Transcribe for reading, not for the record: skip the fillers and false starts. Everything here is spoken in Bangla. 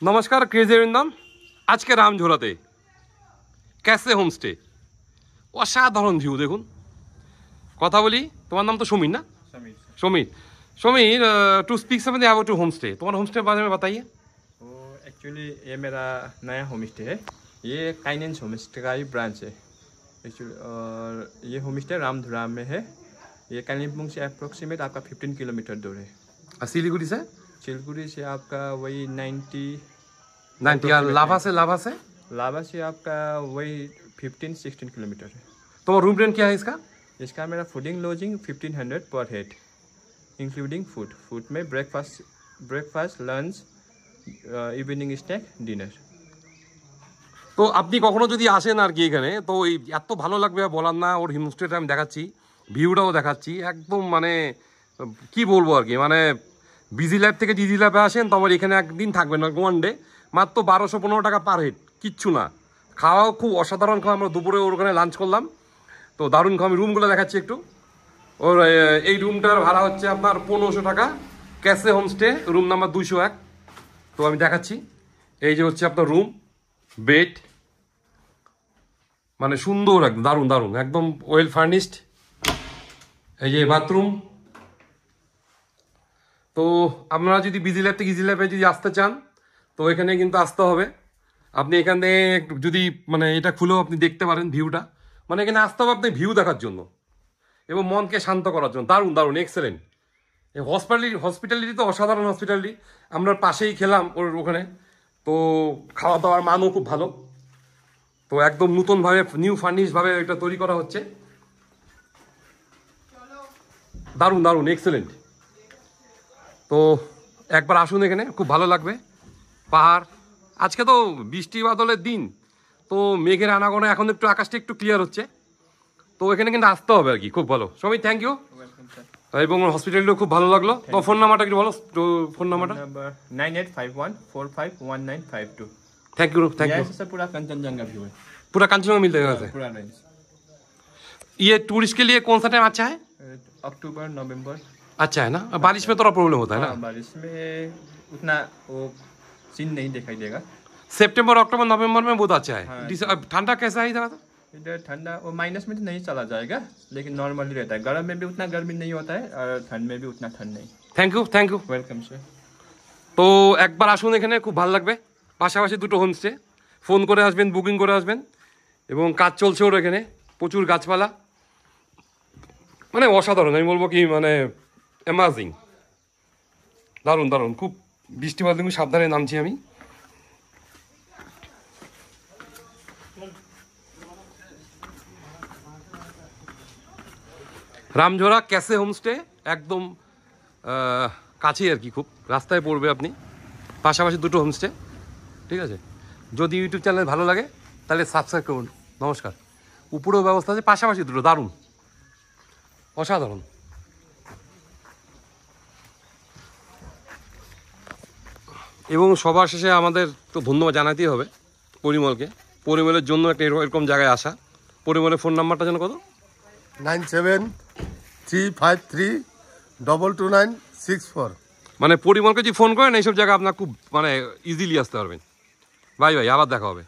নমস্কার ক্রেজি অরিন্দম। আজকে রামঝোলাতে ক্যাসে হোমস্টে, অসাধারণ ভিউ দেখুন। কথা বলি, তোমার नाम तो समीर ना? Sameer Sameer to speak something about to home stay. तुम्हारा होम स्टे के बारे में बताइए। एक्चुअली ये मेरा नया होम स्टे है। ये काइनेंस होम स्टे का ही ब्रांच है एक्चुअली। और ये होम स्टे रामधुरा में है। ये कालिम्पोंग से अप्रोक्सीमेट आपका 15 किलोमीटर दूर है। सिलीगुड़ी से? सिलीगुड़ी से आपका वही 90 लाभा से आपका वही 15-16 किलोमीटर है। तुम्हारा रूम रेंट क्या है इसका? इसका मेरा फूडिंग लॉजिंग 1500 पर हेड इंक्लूडिंग फूड में breakfast lunch evening snack dinner. তো আপনি কখনো যদি আসেন আর কি এখানে, তো এই এত ভালো লাগবে বলার না। ওর হোমস্টেটা আমি দেখাচ্ছি, ভিউটাও দেখাচ্ছি, একদম মানে কি বলবো আর কি, মানে বিজি ল্যাব থেকে ডিজি ল্যাবে আসেন তো আবার এখানে একদিন থাকবেন না, ওয়ান ডে, মাত্র 1215 টাকা পার হেড, কিচ্ছু না। খাওয়াও খুব অসাধারণ খাওয়া। আমরা দুপুরে ওর ওখানে লাঞ্চ করলাম, তো দারুণ খাওয়া। আমি রুমগুলো দেখাচ্ছি একটু। ওর এই রুমটার ভাড়া হচ্ছে আপনার 1500 টাকা, ক্যাসে হোমস্টে, রুম নাম্বার 201। তো আমি দেখাচ্ছি, এই যে হচ্ছে আপনার রুম, বেড, মানে সুন্দর একদম, দারুণ দারুণ, একদম ওয়েল ফার্নিশড। এই যে বাথরুম। তো আপনারা যদি বিজি ল্যাব থেকে ইজি ল্যাবে যদি আসতে চান তো এখানে কিন্তু আসতে হবে। আপনি এখানে যদি মানে এটা খুলেও আপনি দেখতে পারেন ভিউটা, মানে এখানে আসতে হবে আপনি ভিউ দেখার জন্য এবং মনকে শান্ত করার জন্য। দারুণ দারুণ, এক্সেলেন্ট। এই হসপিটালিটি তো অসাধারণ হসপিটালিটি। আমরা পাশেই খেলাম ওর ওখানে, তো খাওয়া দাওয়ার মানও খুব ভালো। তো একদম নতুনভাবে নিউ ফার্নিশভাবে এটা তৈরি করা হচ্ছে। দারুণ দারুণ, এক্সেলেন্ট। তো একবার আসুন এখানে, খুব ভালো লাগবে। পাহাড়, আজকে তো বৃষ্টি বাদলের দিন, তো মেঘের আনাগোনা, এখন একটু আকাশটা একটু ক্লিয়ার হচ্ছে, তো এখানে কিন্তু আসতে হবে আর কি। খুব ভালো সময়, থ্যাংক ইউ। এবং হসপিটালটাও খুব ভালো লাগলো। তো ফোন নাম্বারটা একটু বলো, তো ফোন নাম্বারটা 9851451952। Thank you thank you. पूरा कंचनजंगा व्यू है, पूरा कंचनजंगा मिल जाएगा। पूरा रेंज। ये टूरिस्ट के लिए कौन सा टाइम अच्छा है? अक्टूबर नवंबर अच्छा है ना। बारिश में थोड़ा प्रॉब्लम होता है ना? बारिश में उतना वो सीन नहीं दिखाई देगा। सितंबर अक्टूबर नवंबर में बहुत अच्छा है। ठंडा कैसा है इधर? इधर ठंडा वो माइनस में तो नहीं चला जाएगा, लेकिन नॉर्मली रहता है। गर्म में भी उतना गर्मी नहीं होता है और ठंड में भी उतना ठंड नहीं। Thank you welcome sir. তো একবার আসুন এখানে, খুব ভালো লাগবে। পাশাপাশি দুটো হোমস্টে, ফোন করে আসবেন, বুকিং করে আসবেন। এবং কাজ চলছে ওর এখানে, প্রচুর গাছপালা, মানে অসাধারণ। আমি বলবো কি, মানে অ্যামাজিং, দারুণ দারুণ। খুব বৃষ্টি বাদলে খুব সাবধানে নামছি আমি। রামঝোলা ক্যাসে হোমস্টে একদম কাছেই আর কি, খুব রাস্তায় পড়বে আপনি। পাশাপাশি দুটো হোমস্টে, ঠিক আছে। যদি ইউটিউব চ্যানেল ভালো লাগে তাহলে সাবস্ক্রাইব করুন। নমস্কার। উপরেও ব্যবস্থা আছে, পাশাপাশি দুটো, দারুণ, অসাধারণ। এবং সবার শেষে আমাদের তো ধন্যবাদ জানাতেই হবে পরিমলকে, পরিমলের জন্য একটা এরকম জায়গায় আসা। পরিমলের ফোন নাম্বারটা যেন কত? 9735322964। মানে পরিমলকে যদি ফোন করেন এইসব জায়গায় আপনার খুব মানে ইজিলি আসতে পারবেন। বাই বাই, আবার দেখা হবে।